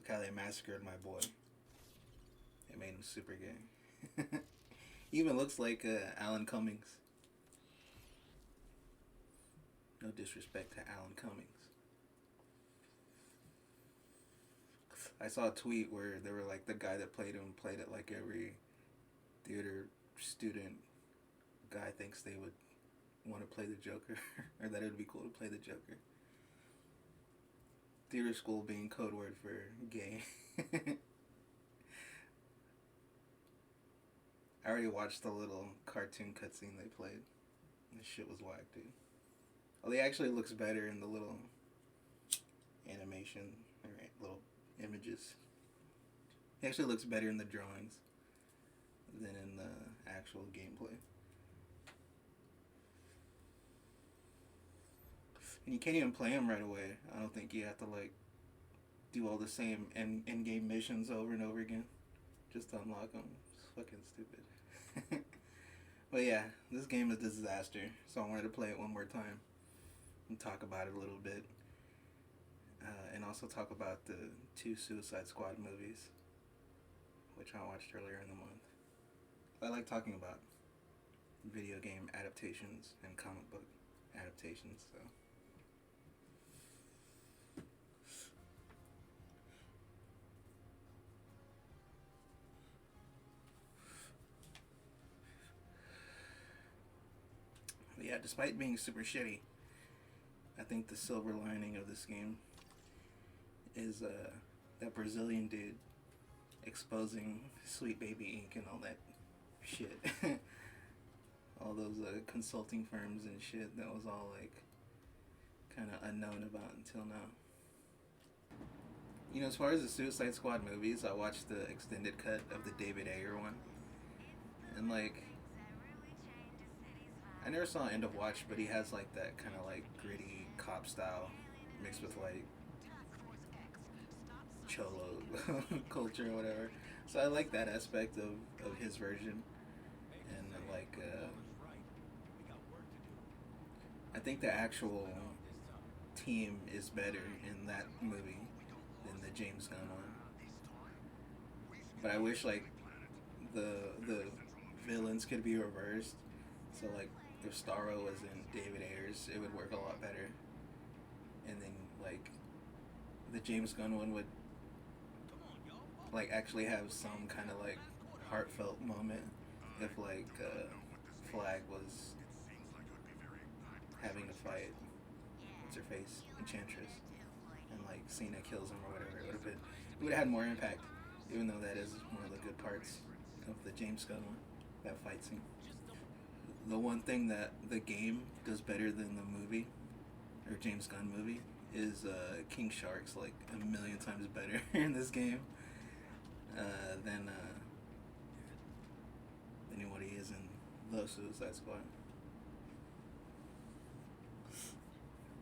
Look how they massacred my boy. They made him super gay. He even looks like Alan Cummings. No disrespect to Alan Cummings. I saw a tweet where they were like, the guy that played him played it like every theater student guy thinks they would want to play the Joker, or that it would be cool to play the Joker. Theater school being code word for gay. I already watched the little cartoon cutscene they played. This shit was whack, dude. Oh, he actually looks better in the little animation, or little images. He actually looks better in the drawings than in the actual gameplay. And you can't even play him right away. I don't think you have to like do all the same in-game missions over and over again just to unlock them. It's fucking stupid. But yeah, this game is a disaster, so I wanted to play it one more time and talk about it a little bit. And also talk about the 2 Suicide Squad movies, which I watched earlier in the month. I like talking about video game adaptations and comic book adaptations, so. But yeah, despite being super shitty, I think the silver lining of this game is that Brazilian dude exposing Sweet Baby Inc. and all that shit. All those consulting firms and shit that was all like kind of unknown about until now. You know, as far as the Suicide Squad movies, I watched the extended cut of the David Ayer one. And like, I never saw End of Watch, but he has like that kind of like gritty cop style mixed with like cholo culture or whatever. So I like that aspect of his version. And like, I think the actual team is better in that movie than the James Gunn one. But I wish like the villains could be reversed. So like if Starro was in David Ayers, it would work a lot better. And then like the James Gunn one would like actually have some kind of like heartfelt moment if like Flag was having a fight. What's her face? Enchantress. And like Cena kills him or whatever. It would have had more impact, even though that is one of the good parts of the James Gunn one, that fight scene. The one thing that the game does better than the movie, or James Gunn movie, is King Shark's like a million times better in this game than what he is in the Suicide Squad.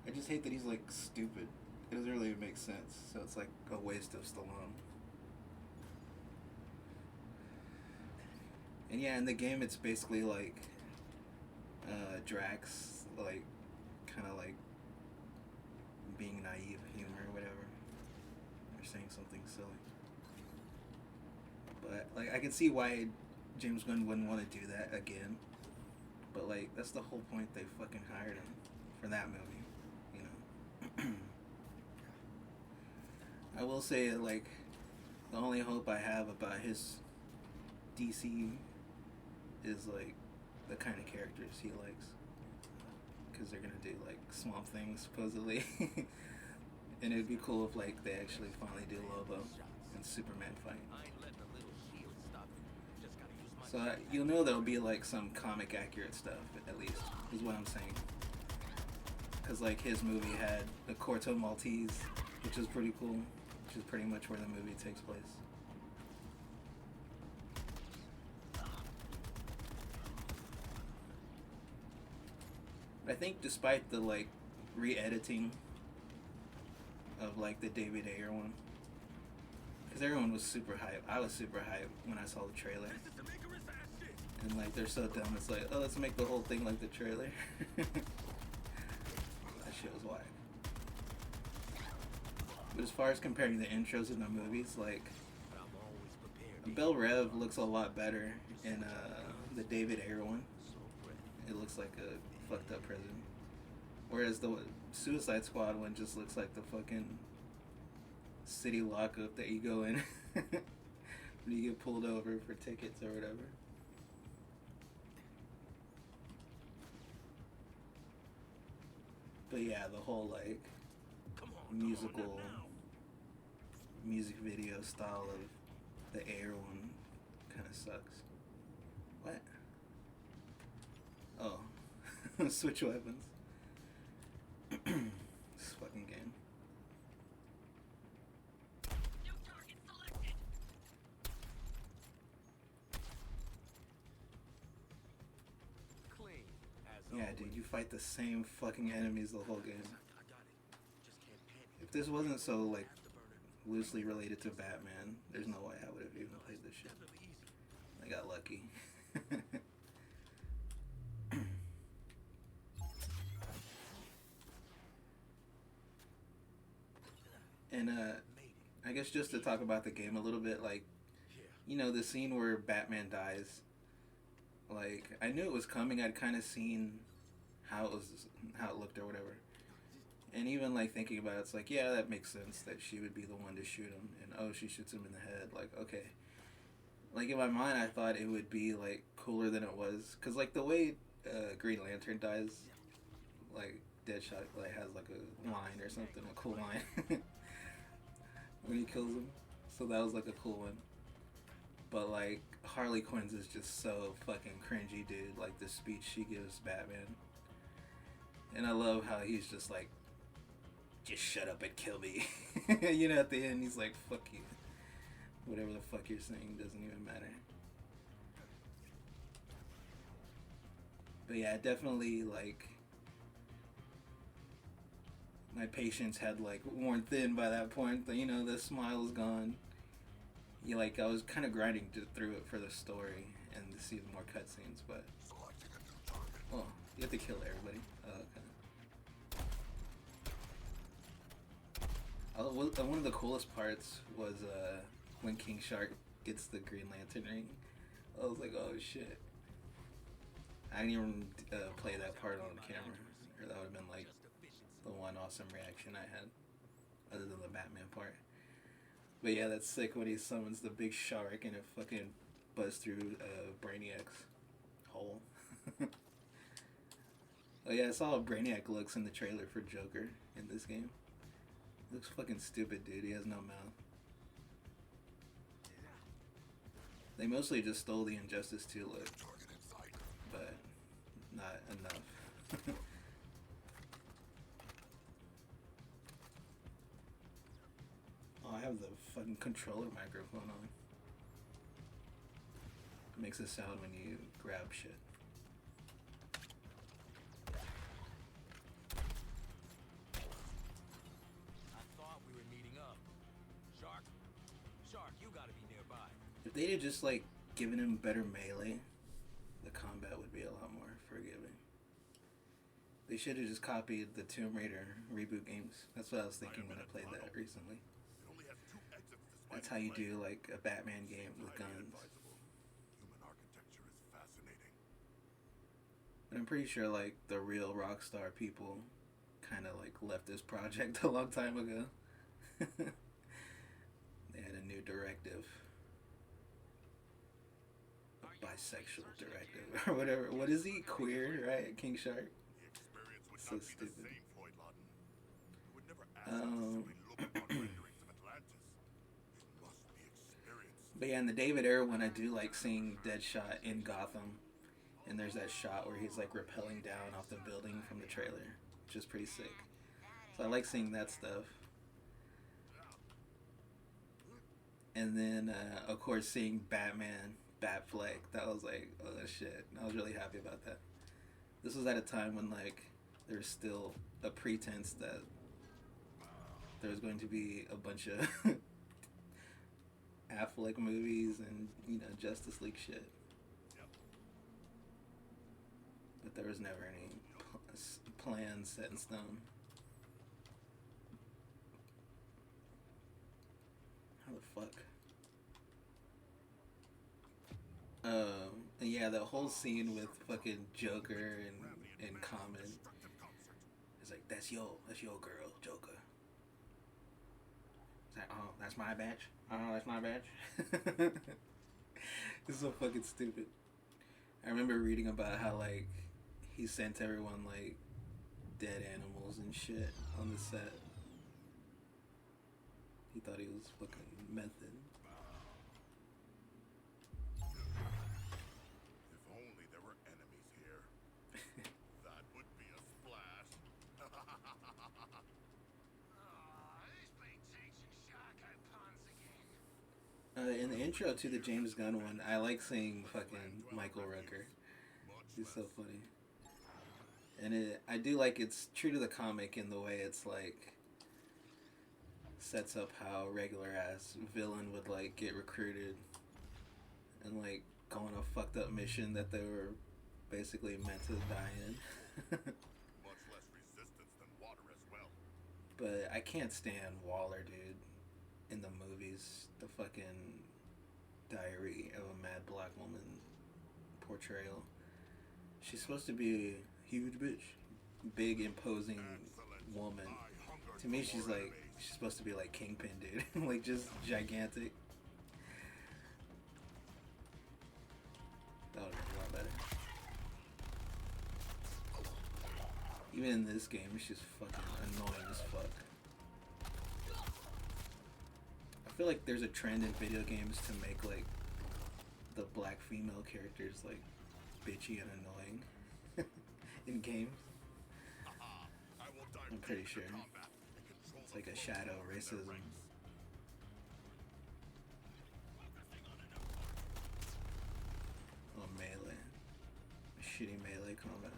I just hate that he's like stupid. It doesn't really make sense, so it's like a waste of Stallone. And yeah, in the game it's basically like Drax like kind of like being naive humor or whatever, or saying something silly. But like I can see why James Gunn wouldn't want to do that again. But like that's the whole point they fucking hired him for that movie, you know. I will say like the only hope I have about his DC is like the kind of characters he likes, because they're gonna do like Swamp Thing supposedly. And it'd be cool if like they actually finally do Lobo and Superman fight. So you'll know there'll be like some comic accurate stuff, at least, is what I'm saying. Because like his movie had the Corto Maltese, which is pretty cool, which is pretty much where the movie takes place. I think despite the like re-editing of like the David Ayer one, because everyone was super hype. I was super hype when I saw the trailer. And like they're so dumb, it's like, oh, let's make the whole thing like the trailer. That shit was whack. But as far as comparing the intros in the movies, like Bel Rev looks a lot better in the David Ayer one. It looks like a fucked up prison, whereas the Suicide Squad one just looks like the fucking city lockup that you go in when you get pulled over for tickets or whatever. But yeah, the whole like musical music video style of the Ayer one kind of sucks. What? Oh, switch weapons. This fucking game. Yeah, dude, you fight the same fucking enemies the whole game. If this wasn't so, like, loosely related to Batman, there's no way I would have even played this shit. I got lucky. And, I guess just to talk about the game a little bit, like, you know, the scene where Batman dies, like, I knew it was coming. I'd kind of seen how it looked or whatever. And even like thinking about it, it's like, yeah, that makes sense that she would be the one to shoot him. And oh, she shoots him in the head. Like, okay. Like in my mind, I thought it would be like cooler than it was, cause like the way Green Lantern dies, like Deadshot like has like a line or something, a cool line when he kills him. So that was like a cool one. But like Harley Quinn's is just so fucking cringy, dude. Like the speech she gives Batman. And I love how he's just like, just shut up and kill me. You know, at the end he's like, fuck you. Whatever the fuck you're saying doesn't even matter. But yeah, definitely like my patience had like worn thin by that point. You know, the smile's gone. You like I was kind of grinding through it for the story and to see more cutscenes, but oh, you have to kill everybody. Okay. One of the coolest parts was when King Shark gets the Green Lantern ring. I was like, oh shit. I didn't even play that part on camera, or that would have been like the one awesome reaction I had, other than the Batman part. But yeah, that's sick when he summons the big shark and it fucking buzzed through Brainiac's hole. Oh yeah, I saw how Brainiac looks in the trailer for Joker in this game. Looks fucking stupid, dude. He has no mouth. They mostly just stole the Injustice 2 look, but not enough. Oh, I have the fucking controller microphone on. It makes a sound when you grab shit. If they'd have just like given him better melee, the combat would be a lot more forgiving. They should have just copied the Tomb Raider reboot games. That's what I was thinking when I played that recently. That's how you do like a Batman game with guns. But I'm pretty sure like the real Rockstar people kind of like left this project a long time ago. They had a new directive. Bisexual directive or whatever. What is he? Queer, right? King Shark. So stupid. But yeah, in the David Ayer one, I do like seeing Deadshot in Gotham, and there's that shot where he's like rappelling down off the building from the trailer, which is pretty sick. So I like seeing that stuff. And then, of course, seeing Batman, Batfleck, that was like, oh shit. I was really happy about that. This was at a time when like there was still a pretense that there was going to be a bunch of Affleck movies and, you know, Justice League shit. But there was never any plan set in stone. fuck. And yeah, the whole scene with fucking Joker and Common. It's like, that's your girl, Joker. It's like, oh, that's my badge? Oh, that's my badge? It's so fucking stupid. I remember reading about how, like, he sent everyone, like, dead animals and shit on the set. He thought he was fucking method. If only there were enemies here. That would be a splash. Who's been teaching Sharko puns again? In the intro to the James Gunn one, I like seeing fucking Michael Rooker. He's so funny. And I do like it's true to the comic in the way it's like sets up how regular ass villain would like get recruited and like go on a fucked up mission that they were basically meant to die in. Much less resistance than water as well. But I can't stand Waller, dude. In the movies, the fucking Diary of a Mad Black Woman portrayal. She's supposed to be a huge bitch, big imposing woman. To me, she's supposed to be like Kingpin, dude. Like just gigantic. That would be a lot better. Even in this game, she's fucking annoying as fuck. I feel like there's a trend in video games to make like the black female characters like bitchy and annoying in games. I'm pretty sure. It's like a shadow of racism. Oh, melee. Shitty melee combat.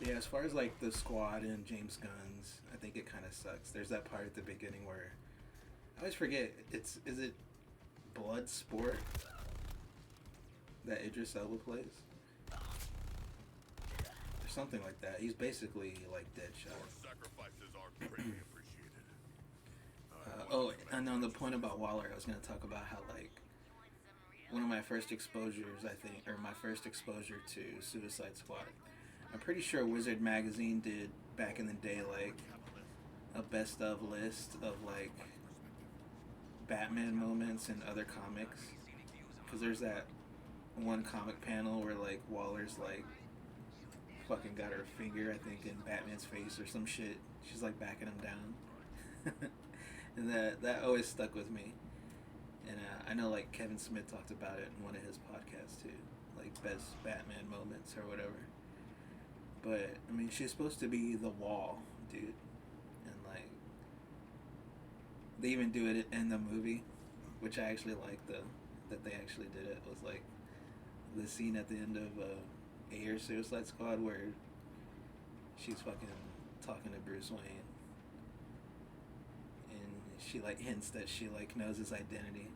Yeah, as far as like the squad and James Gunn's, I think it kind of sucks. There's that part at the beginning where I always forget. Is it Bloodsport that Idris Elba plays? Or something like that. He's basically like Deadshot. Your sacrifices are greatly appreciated. And on the point about Waller, I was gonna talk about how like one of my first exposures, I think, or my first exposure to Suicide Squad. I'm pretty sure Wizard Magazine did back in the day like a best of list of like Batman moments in other comics. Because there's that one comic panel where like Waller's like fucking got her finger, I think, in Batman's face or some shit. She's like backing him down. And that always stuck with me. And I know like Kevin Smith talked about it in one of his podcasts too. Like best Batman moments or whatever. But I mean, she's supposed to be the Wall, dude, and like they even do it in the movie, which I actually like that they actually did it. Was like the scene at the end of Ayer Suicide Squad where she's fucking talking to Bruce Wayne, and she like hints that she like knows his identity,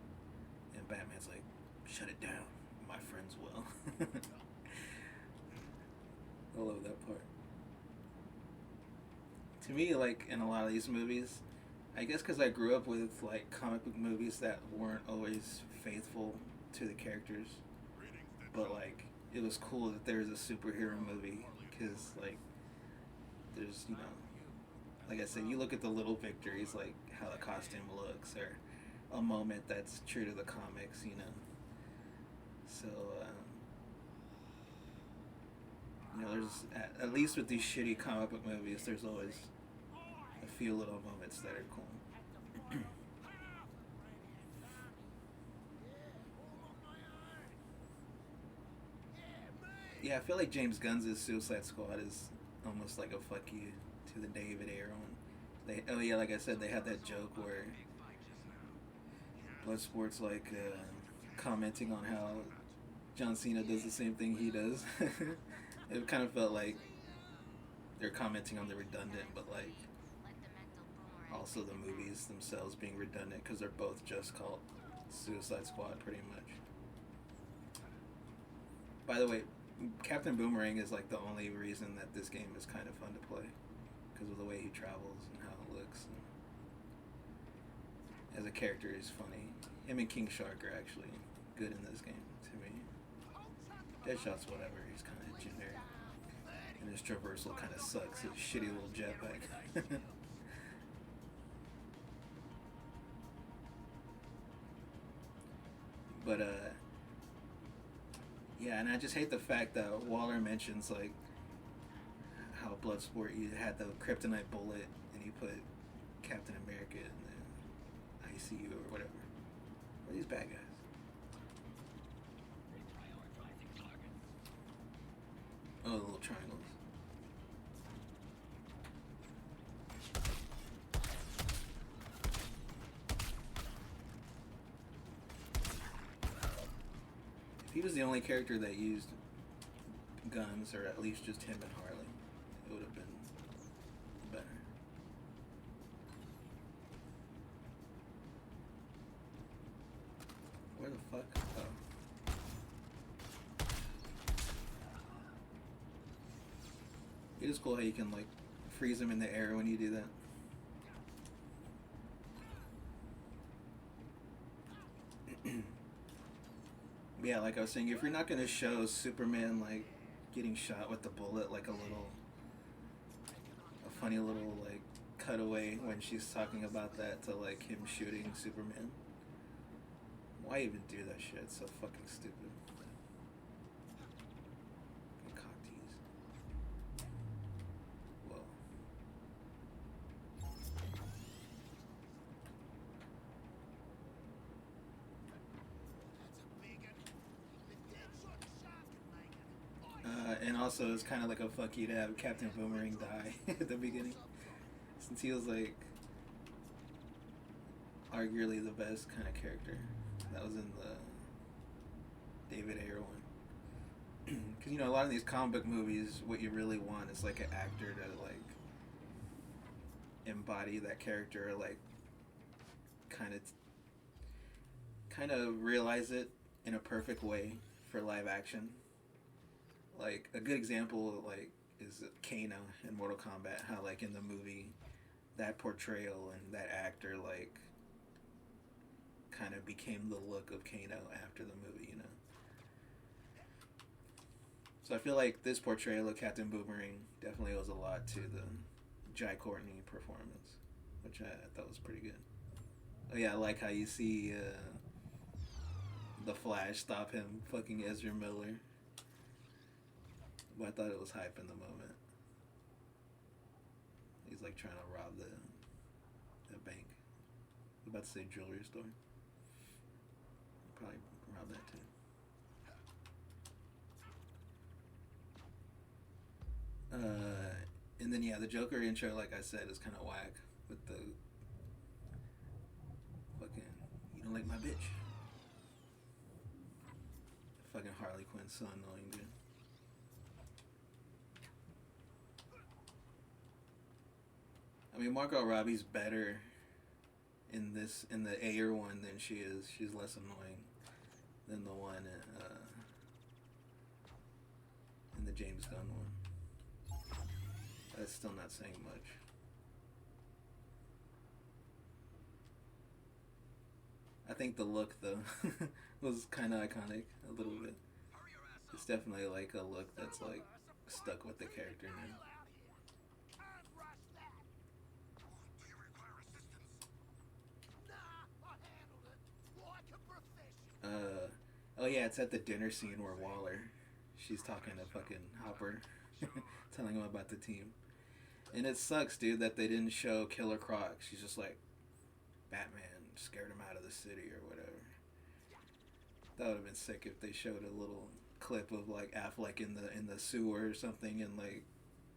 and Batman's like, "Shut it down, my friends will." I love that part. To me, like, in a lot of these movies, I guess because I grew up with, like, comic book movies that weren't always faithful to the characters, but, like, it was cool that there was a superhero movie, because, like, there's, you know, like I said, you look at the little victories, like, how the costume looks, or a moment that's true to the comics, you know. So, you know, there's at least with these shitty comic book movies, there's always a few little moments that are cool. Yeah, I feel like James Gunn's Suicide Squad is almost like a fuck you to the David Ayer one. Like I said, they had that joke where Bloodsport's like commenting on how John Cena does the same thing he does. It kind of felt like they're commenting on the redundant, but like also the movies themselves being redundant because they're both just called Suicide Squad pretty much. By the way, Captain Boomerang is like the only reason that this game is kind of fun to play because of the way he travels and how it looks. And as a character, he's funny. Him and King Shark are actually good in this game to me. Deadshot's whatever. He's kind of generic, and his traversal kind of sucks. His shitty little jetpack. But yeah, and I just hate the fact that Waller mentions like how Bloodsport you had the kryptonite bullet and he put Captain America in the ICU or whatever. What are these bad guys? Oh, the little triangles. If he was the only character that used guns, or at least just him and Harley, it would have been better. Where the fuck? Oh. It is cool how you can like freeze them in the air when you do that. Yeah, like I was saying, if you're not gonna show Superman like getting shot with the bullet, like a funny little like cutaway when she's talking about that to like him shooting Superman, why even do that shit? It's so fucking stupid. Fucking cock tease. Whoa. And also, it's kind of like a fuck you to have Captain Boomerang die at the beginning, since he was like arguably the best kind of character that was in the David Ayer one. Because you know, a lot of these comic book movies, what you really want is like an actor to like embody that character, or like kind of realize it in a perfect way for live action. Like a good example, like is Kano in Mortal Kombat. How like in the movie, that portrayal and that actor like kind of became the look of Kano after the movie, you know. So I feel like this portrayal of Captain Boomerang definitely owes a lot to the Jai Courtney performance, which I thought was pretty good. Oh yeah, I like how you see the Flash stop him fucking Ezra Miller. But I thought it was hype in the moment. He's like trying to rob the bank. I'm about to say jewelry store. Probably rob that too. And then yeah, the Joker intro, like I said, is kind of whack with the fucking "you don't like my bitch." Fucking Harley Quinn's so annoying, dude. I mean, Margot Robbie's better in the Ayer one than she is. She's less annoying than the one in the James Gunn one. That's still not saying much. I think the look though was kind of iconic a little bit. It's definitely like a look that's like stuck with the character now. Oh yeah, it's at the dinner scene where Waller, she's talking to fucking Hopper, telling him about the team. And it sucks, dude, that they didn't show Killer Croc. She's just like, Batman scared him out of the city or whatever. That would have been sick if they showed a little clip of like Affleck in the sewer or something, and like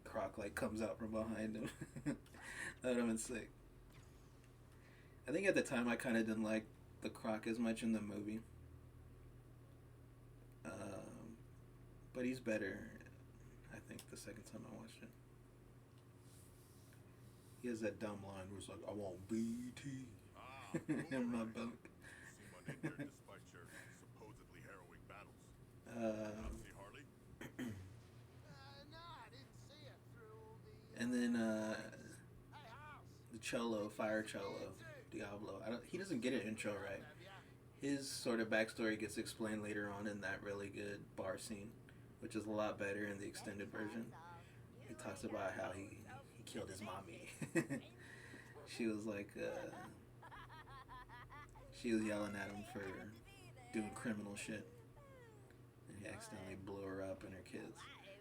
Croc like comes out from behind him. That would have been sick. I think at the time I kind of didn't like the Croc as much in the movie. But he's better, I think, the second time I watched it. He has that dumb line where he's like, I want BT in my bunk. Seem unhindered despite your supposedly harrowing battles. See Harley? And then Hey, House. the Cholo, Fire Cholo, Diablo. He doesn't get an intro right. His sort of backstory gets explained later on in that really good bar scene, which is a lot better in the extended version. He talks about how he killed his mommy. She was like, she was yelling at him for doing criminal shit. And he accidentally blew her up and her kids.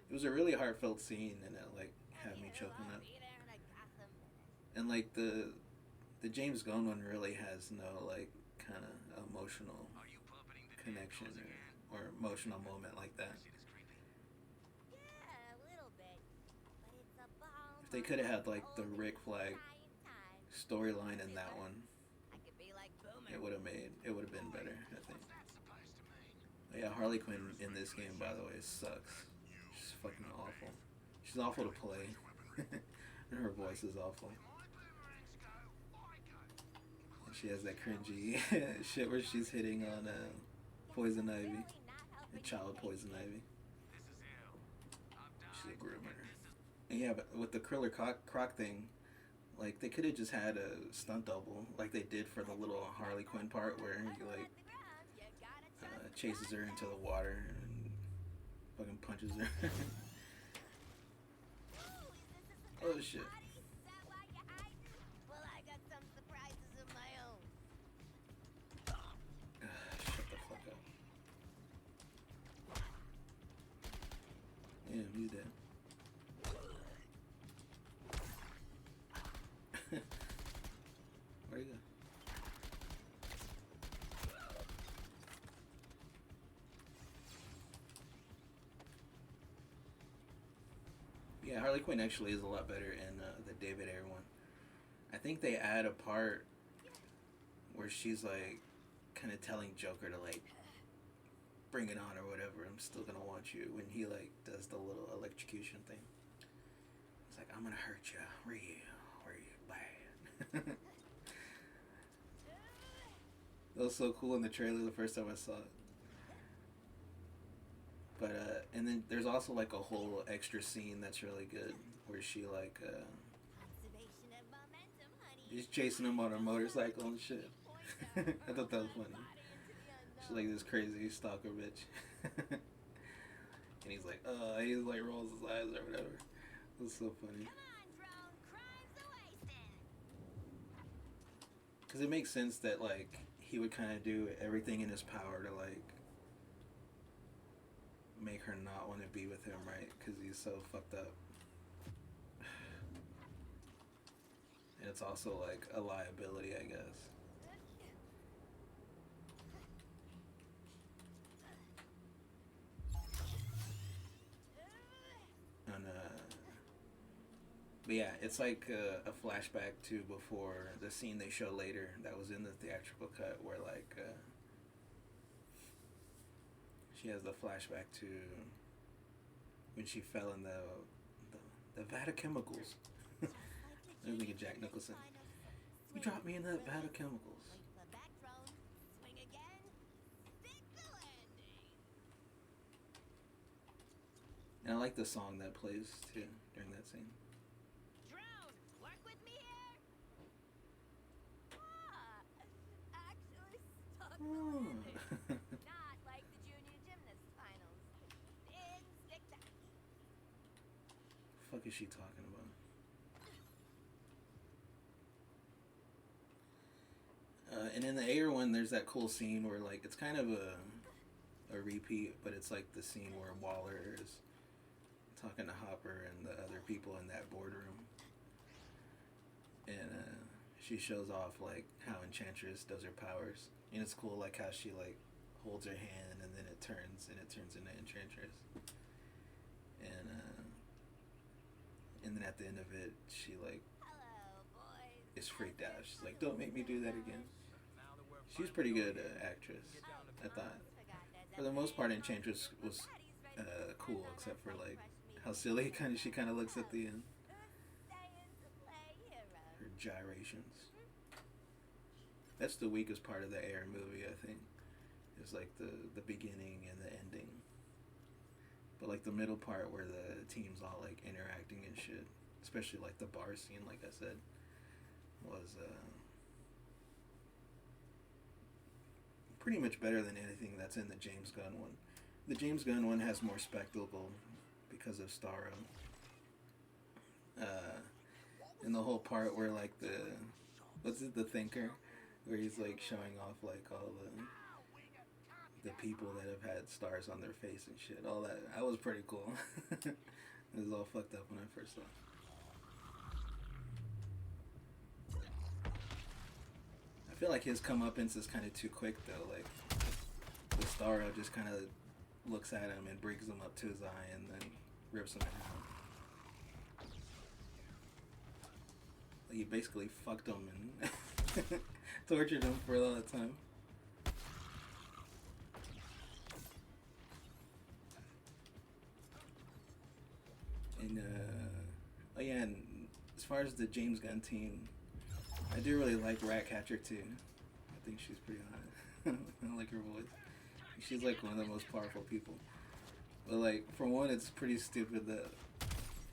It was a really heartfelt scene, and it like had me choking up. And like the James Gunn one really has no like kind of emotional Are you puppeting the connection tentacles again? or emotional moment like that. Shit is creepy. Yeah, a little bit. But it's a ball. If they could have had like the Rick Flag storyline in that one, I could be like Boomer. it would have been better, I think. What's that supposed to mean? Yeah, Harley Quinn in this game, by the way, sucks. She's fucking awful. She's awful to play. And her voice is awful. My boomerangs go, I go. And she has that cringy shit where she's hitting on Poison Ivy. And Child Poison Ivy. This is ill. I'm She's a dying to groomer. get this is And yeah, but with the Kriller Croc thing, like they could have just had a stunt double, like they did for the little Harley Quinn part where he like chases her into the water and fucking punches her. Oh shit. Well, I got some surprises of my own. Shut the fuck up. Damn, he's dead. Where'd he go? Yeah, Harley Quinn actually is a lot better in the David Ayer one. I think they add a part where she's like kind of telling Joker to like bring it on or whatever. I'm still gonna want you when he like does the little electrocution thing. It's like I'm gonna hurt you, real bad. That was so cool in the trailer the first time I saw it. But and then there's also like a whole extra scene that's really good where she like Conservation of momentum, honey. she's chasing him on her motorcycle and shit. I thought that was funny. She's like this crazy stalker bitch. And he's like rolls his eyes or whatever. It was so funny. Come on, drone. Crime's a wasting. Because it makes sense that like he would kind of do everything in his power to like make her not want to be with him, right? Because he's so fucked up. And it's also like a liability, I guess. And but yeah, it's like a flashback to before the scene they show later that was in the theatrical cut where like she has the flashback to when she fell in the vat of chemicals. I was thinking Jack Nicholson. You dropped me in that vat of chemicals. The back drone. Swing again. Stick the landing. And I like the song that plays too during that scene. Drone, work with me here. Actually stuck the landing. Not like the junior gymnast finals. Didn't stick that. Fuck is she talking about? And in the Ayer one, there's that cool scene where like it's kind of a repeat, but it's like the scene where Waller is talking to Hopper and the other people in that boardroom, and she shows off like how Enchantress does her powers, and it's cool like how she like holds her hand and then it turns into Enchantress, and then at the end of it she like Hello, boys. is freaked out. She's like, "Don't make me do that again." She's pretty good actress, I thought. For the most part, Enchantress was cool, except for like how silly she kind of looks at the end. Her gyrations. That's the weakest part of the Ayer movie, I think. Is like the beginning and the ending. But like the middle part where the team's all like interacting and shit, especially like the bar scene, like I said, was pretty much better than anything that's in the James Gunn one. The James Gunn one has more spectacle because of Starro. And the whole part where like the Thinker, where he's like showing off like all the people that have had stars on their face and shit, all that was pretty cool. It was all fucked up when I first saw it. I feel like his comeuppance is kind of too quick though. Like the Starro just kind of looks at him and brings him up to his eye and then rips him in half. He basically fucked him and tortured him for all that time. And oh yeah, and as far as the James Gunn team, I do really like Ratcatcher too. I think she's pretty hot. I like her voice. She's like one of the most powerful people. But like, for one, it's pretty stupid that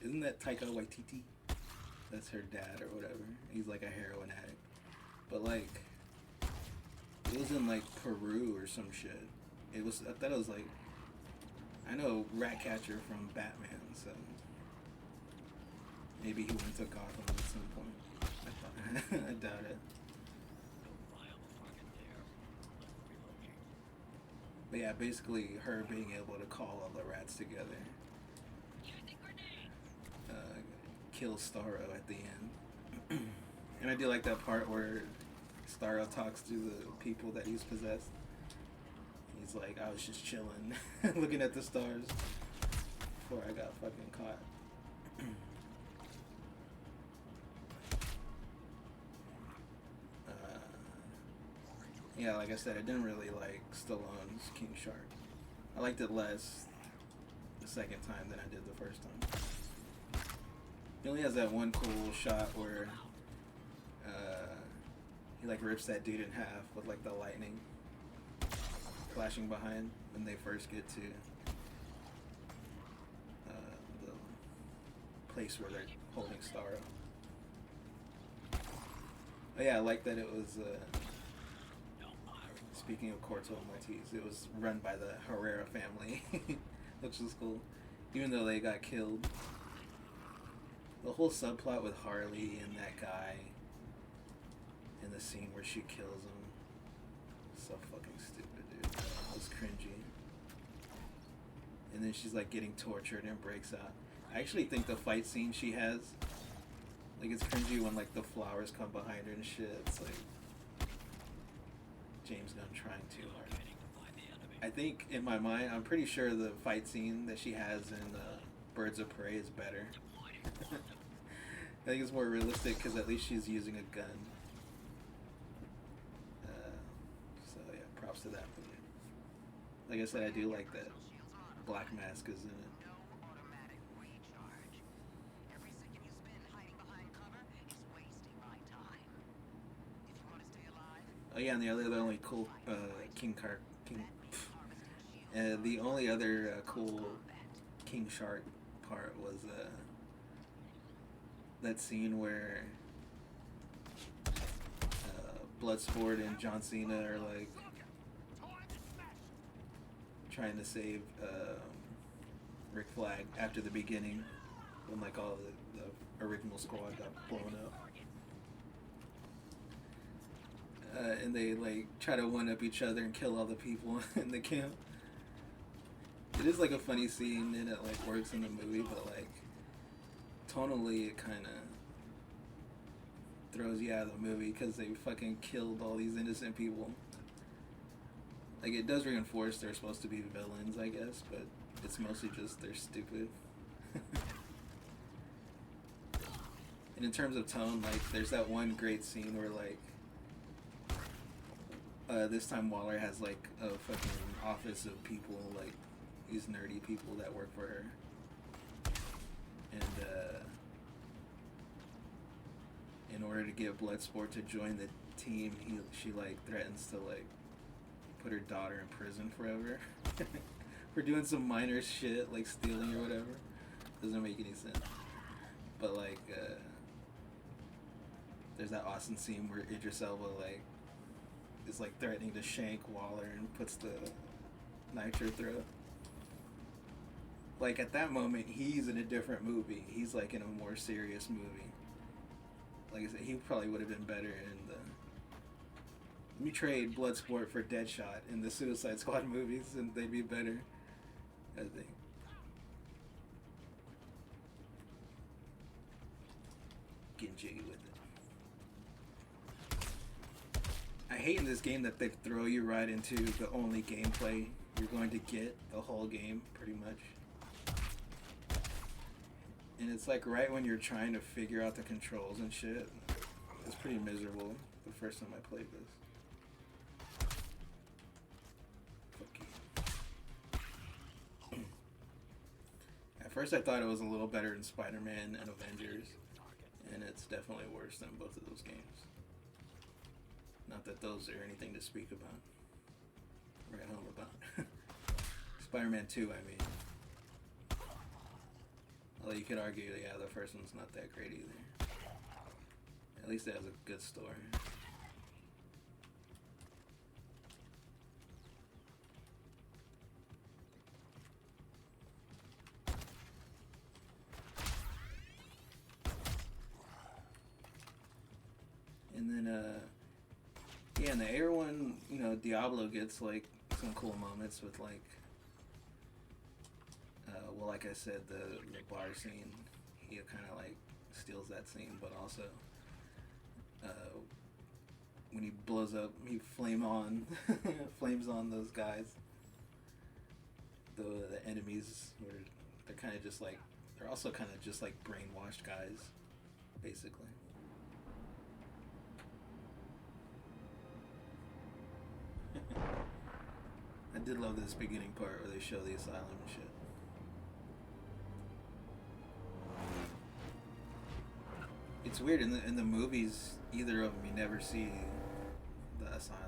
isn't that Taika Waititi? That's her dad or whatever. He's like a heroin addict. But like, it was in like Peru or some shit. I thought it was like, I know Ratcatcher from Batman, so maybe he went to Gotham at some point. I doubt it. But yeah, basically her being able to call all the rats together. Kill Starro at the end. And I do like that part where Starro talks to the people that he's possessed. He's like, I was just chilling, looking at the stars before I got fucking caught. Yeah, like I said, I didn't really like Stallone's King Shark. I liked it less the second time than I did the first time. He only has that one cool shot where he like rips that dude in half with like the lightning flashing behind when they first get to the place where they're holding Starro. Oh yeah, I like that it was, speaking of Corto Maltese, it was run by the Herrera family, which was cool, even though they got killed. The whole subplot with Harley and that guy in the scene where she kills him, so fucking stupid, dude. It was cringy. And then she's like getting tortured and breaks out. I actually think the fight scene she has, like, it's cringy when like the flowers come behind her and shit. It's like James Gunn trying too hard. I think in my mind, I'm pretty sure the fight scene that she has in Birds of Prey is better. I think it's more realistic because at least she's using a gun. So yeah, props to that movie. Like I said, I do like that Black Mask is in it. Oh yeah, and the only cool the only other cool King Shark part was that scene where Bloodsport and John Cena are like trying to save Rick Flag after the beginning when like all the original squad got blown up. And they like try to one up each other and kill all the people in the camp. It is like a funny scene and it like works in the movie, but like tonally it kind of throws you out of the movie because they fucking killed all these innocent people. Like, it does reinforce they're supposed to be villains, I guess, but it's mostly just they're stupid. And in terms of tone, like, there's that one great scene where like this time Waller has like a fucking office of people, like these nerdy people that work for her, and in order to get Bloodsport to join the team, she like threatens to like put her daughter in prison forever for doing some minor shit like stealing or whatever. Doesn't make any sense. But like, there's that awesome scene where Idris Elba like is like threatening to shank Waller and puts the knife to her throat. Like at that moment, he's in a different movie. He's like in a more serious movie. Like I said, he probably would have been better in the. Let me trade Bloodsport for Deadshot in the Suicide Squad movies, and they'd be better. I think. Getting jiggy with it. I hate in this game that they throw you right into the only gameplay you're going to get the whole game, pretty much. And it's like right when you're trying to figure out the controls and shit. It's pretty miserable the first time I played this. Fuck you. At first I thought it was a little better than Spider-Man and Avengers. And it's definitely worse than both of those games. Not that those are anything to speak about. Or at home about. Spider-Man 2, I mean. Although you could argue, yeah, the first one's not that great either. At least it has a good story. And then, yeah, in the air one, you know, Diablo gets, like, some cool moments with, like, well, like I said, the bar scene, he kind of, like, steals that scene, but also, when he blows up, he flames on those guys, the enemies, where they're kind of just, like, they're also kind of just, like, brainwashed guys, basically. I did love this beginning part where they show the asylum and shit. It's weird in the movies. Either of them, you never see the asylum.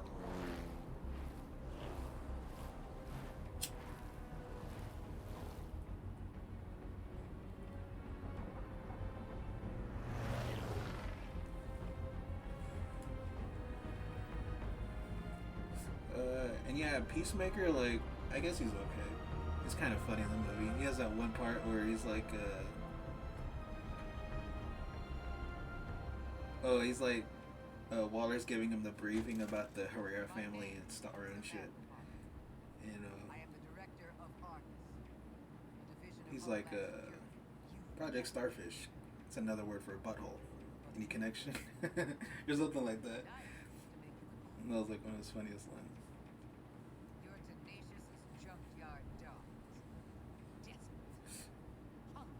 And yeah, Peacemaker, like, I guess he's okay. He's kind of funny in the movie. He has that one part where he's like, he's like, Waller's giving him the briefing about the Herrera family and Starro and shit. And, he's like, Project Starfish. It's another word for butthole. Any connection? Or something like that. And that was like one of his funniest lines. You're tenacious as junkyard dogs. Desperate. Hungry.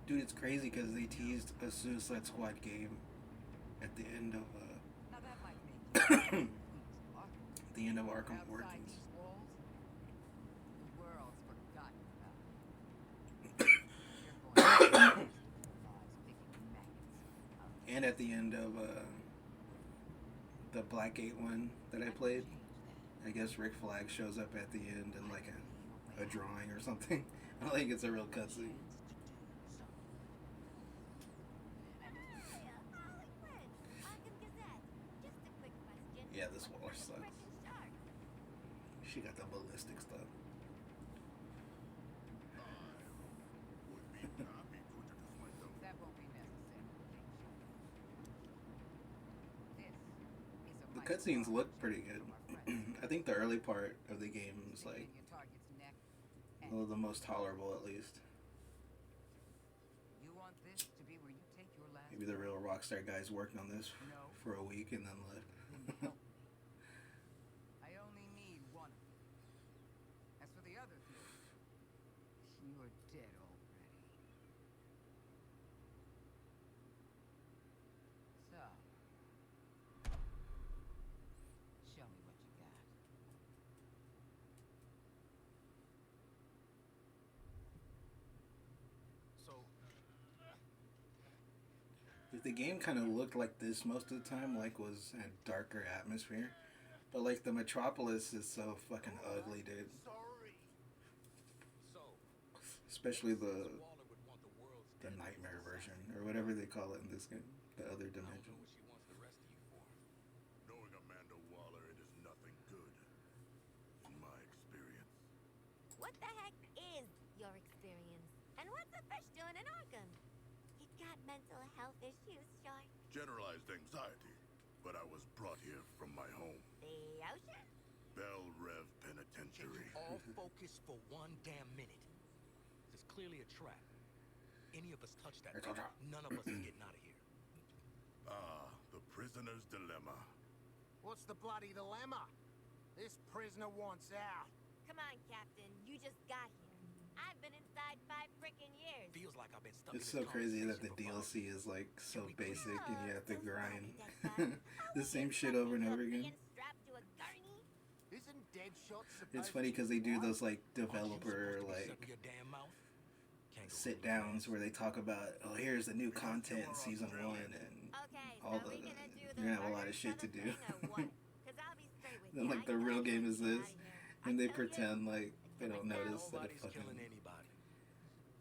Dude, it's crazy because they teased a Suicide Squad game at the end of Now that might make you Arkham. the end of Arkham Outside Origins. these walls, the world's forgotten about. You're going to picking maggots. And at the end of the Blackgate one that I played, I guess Rick Flag shows up at the end in like a drawing or something. I don't think it's a real cutscene. Yeah, this Waller sucks. She got the ballistic stuff. Would be happy to introduce myself. That won't be necessary. This is a The micro- cutscenes look pretty good. from our friends. I think the early part of the game is like Sticking in your target's neck, and one of the most tolerable, at least. you want this to be where you take your last Maybe the real Rockstar guys worked on this No. for a week and then left. Then help me. I only need one of them. As for the other three, you are dead already. So, show me what you got. So, If the game kind of looked like this most of the time, like was a darker atmosphere, but like the Metropolis is so fucking ugly, dude. Sorry. so Especially the Waller would want the world's the nightmare version or whatever they call it in this game, the other I don't dimension. know what she wants the rest of you for. Knowing Amanda Waller, it is nothing good. In my experience. What the heck is your experience? And what's a fish doing in Arkham? You got mental health issues, Shark? Generalized anxiety. But I was brought here from my home. The ocean? Bell Rev Can Penitentiary. you all focus for one damn minute? This is clearly a trap. Any of us touch that, none of us are getting out of here. Ah, the prisoner's dilemma. What's the bloody dilemma? This prisoner wants out. Come on, Captain. You just got here. I've been inside 5 frickin' years. Feels like I've been stuck It's in so this crazy that the conversation for 5 DLC is like so basic and you have to Those grind bloody dead bugs. the same shit over and over again. Being strapped to a gurney? Isn't Deadshot supposed It's funny because they do those like Aren't you developer supposed to be like shutting your damn mouth? Can't go sit wrong with downs that. where they talk about, oh, here's the new content in season 1 and Okay, all so the we gonna do the you're gonna have a lot murder of shit to do. thing or what? 'Cause I'll be straight with Then you. like I the real gotta game get is you this, outta here. and they I tell you, pretend like they don't Nobody's notice that Nobody's it fucking killing anybody.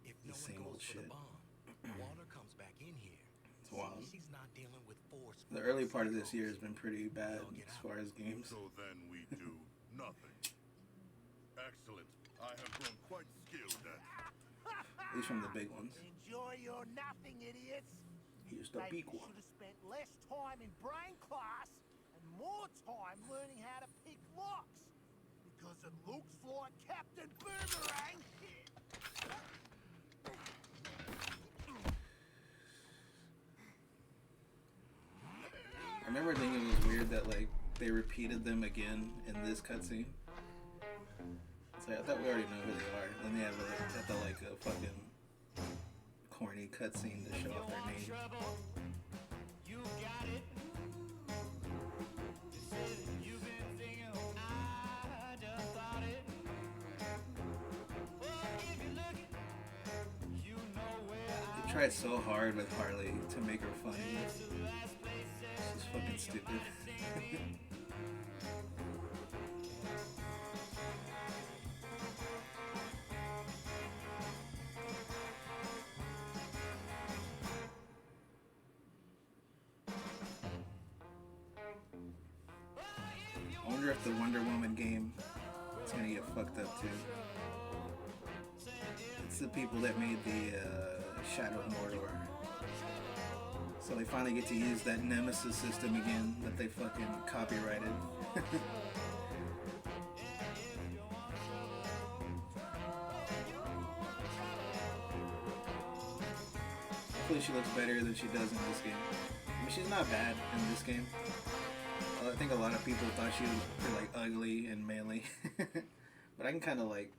If the no same one old goes for the shit. bomb, Waller comes back in here. It's wild. She's not dealing with force. The early part of this year has been pretty bad as far as games. So then we do nothing. Excellent. I have grown quite skilled at. At least from the big ones. Enjoy your nothing, idiots. Here's the Maybe big you one. should have spent less time in brain class and more time learning how to pick locks. Because it looks like Captain Boomerang. I remember thinking it was weird that like they repeated them again in this cutscene. It's like I thought we already know who they are. Then they have like a fucking corny cutscene to show off their name. You got it. You said you've been thinking, I just thought it. Well, if you look it, you know where They tried so hard with Harley to make her funny. This is fucking stupid. I wonder if the Wonder Woman game is gonna get fucked up too. It's the people that made the Shadow of Mordor. So they finally get to use that Nemesis system again that they fucking copyrighted. Hopefully she looks better than she does in this game. I mean, she's not bad in this game. I think a lot of people thought she was pretty, like, ugly and manly. But I can kind of like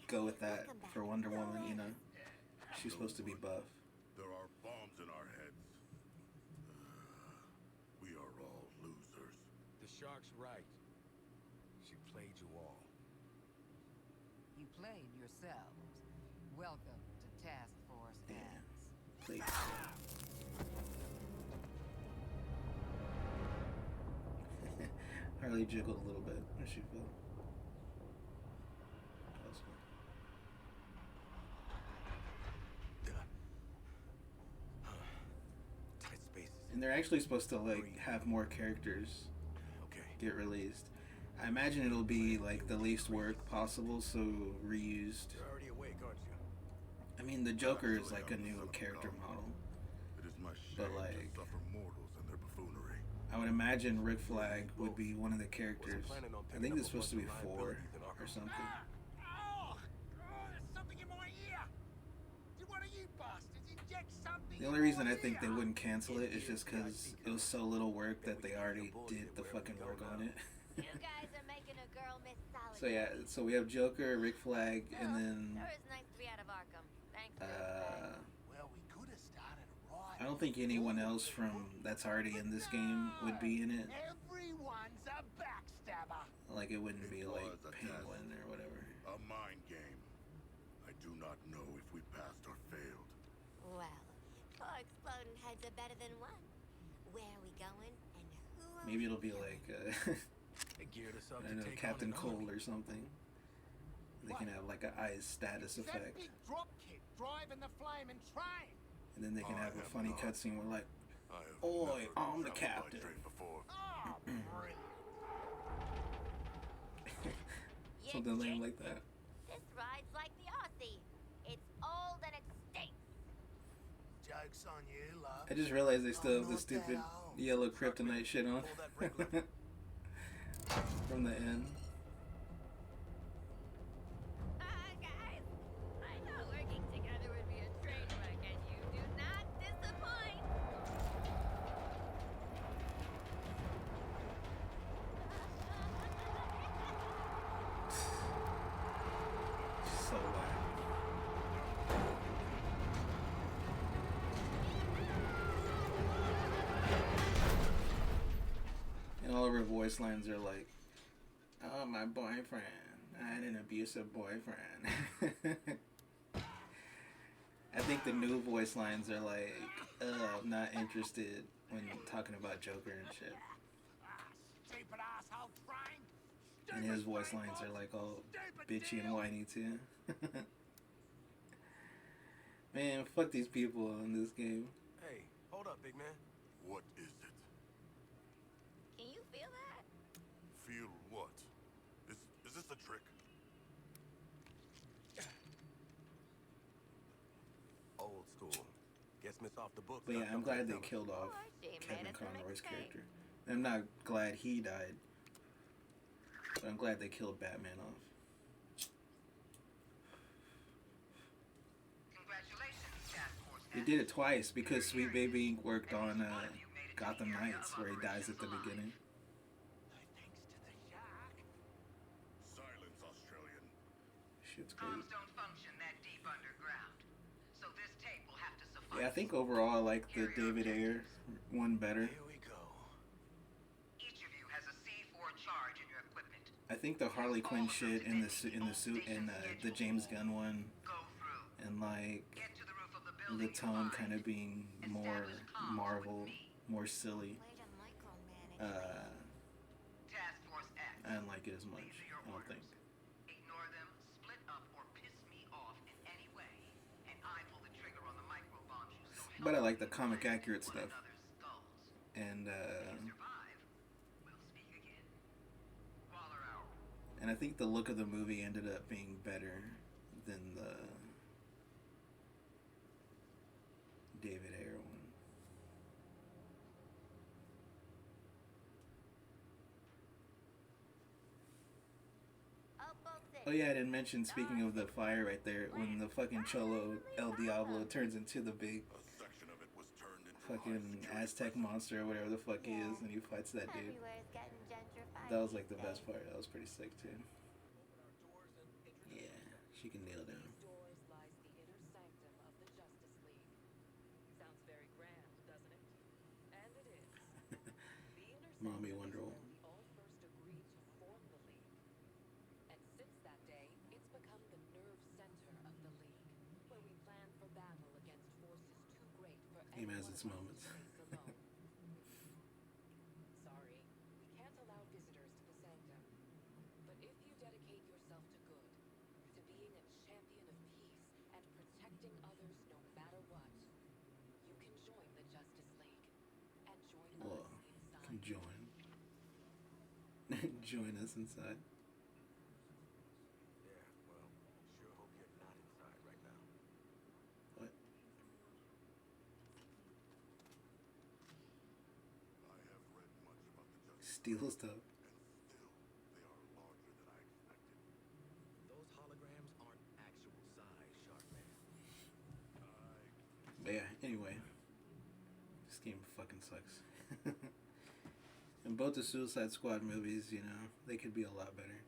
go with that for Wonder Woman, you know. She's supposed to be buff. There are bombs in our heads. We are all losers. The shark's right. She played you all. You played yourselves. Welcome to Task Force Yeah. X. Please. Harley jiggled a little bit when she fell. Awesome. Tight spaces. And they're actually supposed to like have more characters Okay. get released. I imagine it'll be like the least work possible, so reused. You're already awake, aren't you? I mean, the Joker is like a new character model. It is my But, shame like- to suffer mortals and their buffoonery. I would imagine Rick Flag would be one of the characters. planning on I picking think up there's a supposed to be bunch of 4 liabilities in Arkham. or something. Oh, there's something in my ear. Did one of you bastards inject something? The in only reason my I think they ear? wouldn't cancel it is just because it was so little work that they already did the fucking work on it. You guys are making a girl miss solid. So yeah, so we have Joker, Rick Flag, and then Sure is nice to be out of Arkham. Thanks. Well, we could have started right. I don't think anyone else from that's already in this game would be in it. Everyone's a backstabber. Like it wouldn't be It like was a test. Penguin or whatever. A mind game. I do not know if we passed or failed. Well, 4 exploding heads are better than 1. Where are we going, and who are Maybe we it'll be killing? like They geared us up I to don't know, take Captain on an army. Cold or something. They can have like a eyes status It's that effect, big drop kick driving the flaming train. and then they can I have a have funny not. cutscene where like, I have "Oi, never I'm the traveled by captain." train before. Oh, brilliant. You Something lame jinxed like it. that. This ride's like the Aussie. It's old and it stinks. Joke's on you, love. I just realized they still I'm have the not stupid that old. yellow kryptonite shit on Pull that brake lever. from the end. Guys, I thought working together would be a train wreck, and you do not disappoint. So whack. And all of her voice lines are like, "Oh, my boyfriend. I had an abusive boyfriend." I think the new voice lines are like, I'm not interested when talking about Joker and shit. Stupid asshole train. And his voice lines are like all bitchy and whiny too. Man, fuck these people in this game. Hey, hold up, big man. What is it? Can you feel that? Feel what? Is this a trick? Old school. Guess Miss off the books. But yeah, got I'm something glad to they tell us. killed off Or she made Kevin us a Conroy's mistake. character. I'm not glad he died, but I'm glad they killed Batman off. Congratulations, Task Force They did it twice because Sweet Baby Inc. worked on Gotham Knights, where he dies at the beginning. Thanks to the shark. Silence, Australian. Shit's crazy. Comms don't function that deep underground, so this tape will have to suffice. Yeah, I think overall I like the David Ayer one better. Here we go. Each of you has a C4 charge in your equipment. I think the Harley Quinn shit in the suit in the James Gunn one, Go through. and like Get to the roof of the the building. tone kind of being more Marvel, more silly. Way to micromanage. Task Force X. I didn't like it as much. These are your I don't think. orders. Ignore them, split up, or piss me off in any way, and I pull the trigger on the micro bombs you so But I like the helpfully comic plant accurate in one stuff. another's skulls. And If you survive, we'll speak again. Waller hour. and I think the look of the movie ended up being better than the David Ayer one. Oh yeah, I didn't mention, speaking of the fire right there, when the fucking Cholo El Diablo turns into the big A section of it was turned into fucking high-security Aztec monster or whatever the fuck he is, and he fights that dude. Everywhere's getting gentrified. That was like the these best days. part. That was pretty sick too. Yeah, she can nail down. These doors lies the inner sanctum of the Justice League. Sounds very grand, doesn't it? And it is. The inner Mommy sanctum Wonder is Woman. where we all first agreed to form the League. And since that day, it's become the nerve center of the League, where we plan for battle against forces too great for Game any has one its of us moments. to face alone. Sorry, we can't allow visitors to the sanctum. But if you dedicate yourself to good, to being a champion of peace and protecting others no matter what, you can join the Justice League and join Well, us inside. can join. Join us inside. Yeah, well, sure hope you're not inside right now. What? I have read much about the Justice Steal stuff. and still they are larger than I expected. Those holograms aren't actual size, Sharkman. But yeah, anyway. This game fucking sucks. And both the Suicide Squad movies, you know, they could be a lot better.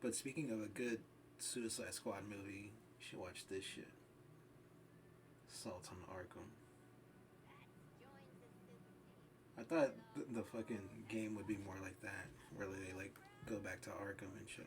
But speaking of a good Suicide Squad movie, you should watch this shit. Assault on Arkham. I thought the fucking game would be more like that, where they like go back to Arkham and shit.